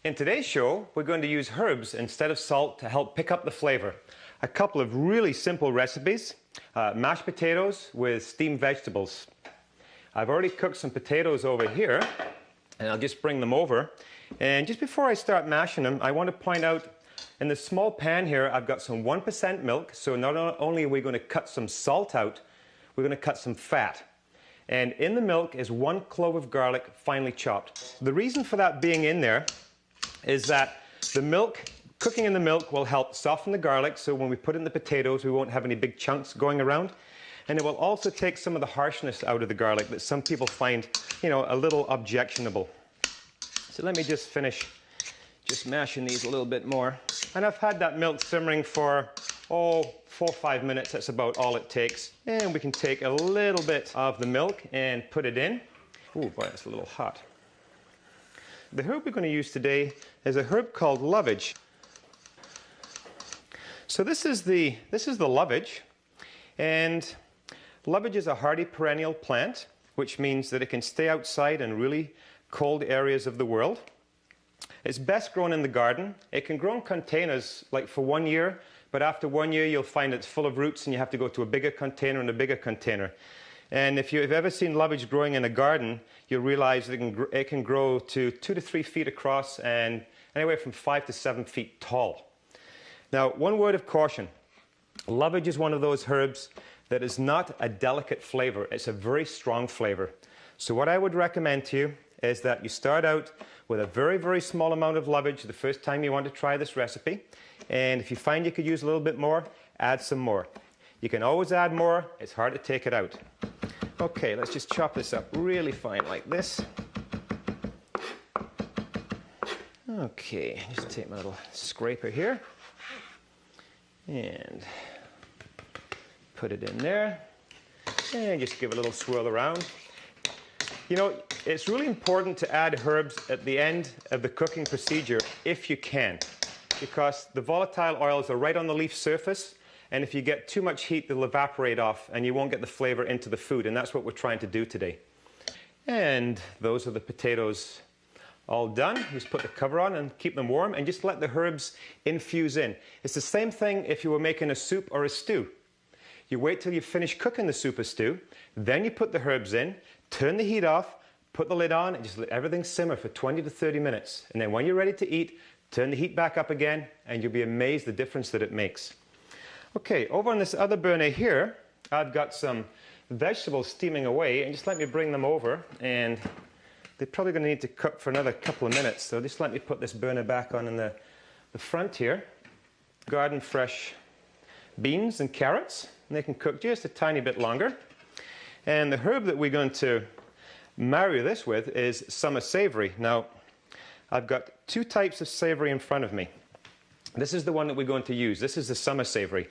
In today's show, we're going to use herbs instead of salt to help pick up the flavor. A couple of really simple recipes, mashed potatoes with steamed vegetables. I've already cooked some potatoes over here, and I'll just bring them over. And just before I start mashing them, I want to point out in this small pan here, I've got some 1% milk, so not only are we going to cut some salt out, we're going to cut some fat. And in the milk is 1 clove of garlic, finely chopped. The reason for that being in there is that the milk, cooking in the milk will help soften the garlic, so when we put it in the potatoes, we won't have any big chunks going around. And it will also take some of the harshness out of the garlic that some people find, a little objectionable. So let me just finish mashing these a little bit more. And I've had that milk simmering for, 4 or 5 minutes. That's about all it takes. And we can take a little bit of the milk and put it in. Oh boy, that's a little hot. The herb we're going to use today is a herb called Loveage. So this is the Loveage, and Loveage is a hardy perennial plant, which means that it can stay outside in really cold areas of the world. It's best grown in the garden. It can grow in containers like for 1 year, but after 1 year you'll find it's full of roots and you have to go to a bigger container and a bigger container. And if you've ever seen Loveage growing in a garden, you'll realize it can grow to 2 to 3 feet across and anywhere from 5 to 7 feet tall. Now, one word of caution. Loveage is one of those herbs that is not a delicate flavor. It's a very strong flavor. So what I would recommend to you is that you start out with a very, very small amount of Loveage the first time you want to try this recipe. And if you find you could use a little bit more, add some more. You can always add more. It's hard to take it out. Okay, let's just chop this up really fine like this. Okay, just take my little scraper here and put it in there and just give it a little swirl around. It's really important to add herbs at the end of the cooking procedure if you can, because the volatile oils are right on the leaf surface. And if you get too much heat, they'll evaporate off and you won't get the flavor into the food. And that's what we're trying to do today. And those are the potatoes all done. Just put the cover on and keep them warm and just let the herbs infuse in. It's the same thing if you were making a soup or a stew. You wait till you finish cooking the soup or stew, then you put the herbs in, turn the heat off, put the lid on, and just let everything simmer for 20 to 30 minutes. And then when you're ready to eat, turn the heat back up again, and you'll be amazed the difference that it makes. Okay, over on this other burner here, I've got some vegetables steaming away, and just let me bring them over, and they're probably going to need to cook for another couple of minutes, so just let me put this burner back on in the front here. Garden fresh beans and carrots, and they can cook just a tiny bit longer. And the herb that we're going to marry this with is summer savory. Now, I've got 2 types of savory in front of me. This is the one that we're going to use. This is the summer savory.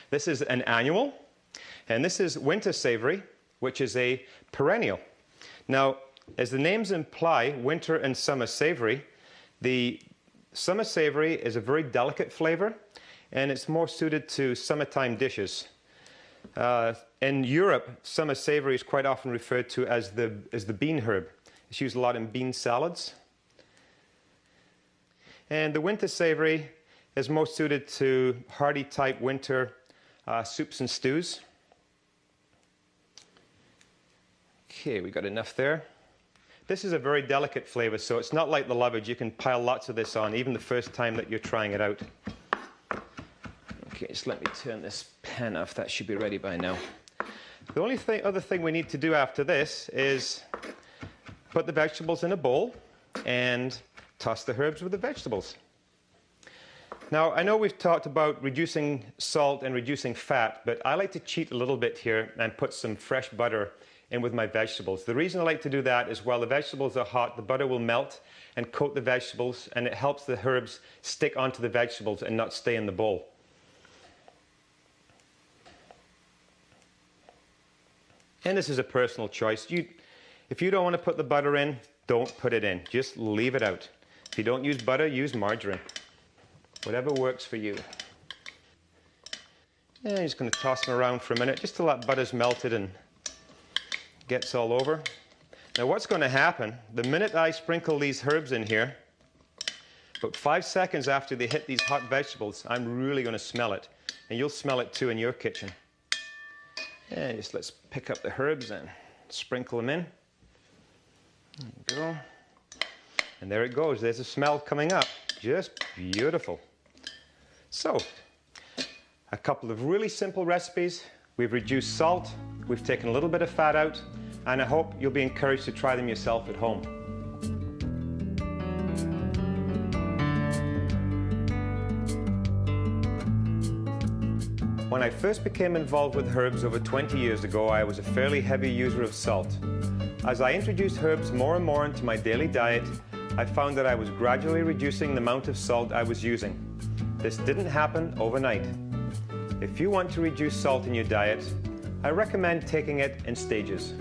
This is an annual, and this is winter savory, which is a perennial. Now, as the names imply, winter and summer savory, the summer savory is a very delicate flavor, and it's more suited to summertime dishes. In Europe, summer savory is quite often referred to as the bean herb. It's used a lot in bean salads. And the winter savory is most suited to hearty type winter soups and stews. Okay, we got enough there. This is a very delicate flavor, so it's not like the Loveage. You can pile lots of this on, even the first time that you're trying it out. Okay, just let me turn this pan off. That should be ready by now. The only other thing we need to do after this is put the vegetables in a bowl and toss the herbs with the vegetables. Now, I know we've talked about reducing salt and reducing fat, but I like to cheat a little bit here and put some fresh butter in with my vegetables. The reason I like to do that is while the vegetables are hot, the butter will melt and coat the vegetables, and it helps the herbs stick onto the vegetables and not stay in the bowl. And this is a personal choice. If you don't want to put the butter in, don't put it in. Just leave it out. If you don't use butter, use margarine. Whatever works for you. And I'm just going to toss them around for a minute, just till that butter's melted and gets all over. Now what's going to happen, the minute I sprinkle these herbs in here, But 5 seconds after they hit these hot vegetables, I'm really going to smell it. And you'll smell it too in your kitchen. And just let's pick up the herbs and sprinkle them in. There you go. And there it goes. There's the smell coming up. Just beautiful. So, a couple of really simple recipes. We've reduced salt, we've taken a little bit of fat out, and I hope you'll be encouraged to try them yourself at home. When I first became involved with herbs over 20 years ago, I was a fairly heavy user of salt. As I introduced herbs more and more into my daily diet, I found that I was gradually reducing the amount of salt I was using. This didn't happen overnight. If you want to reduce salt in your diet, I recommend taking it in stages.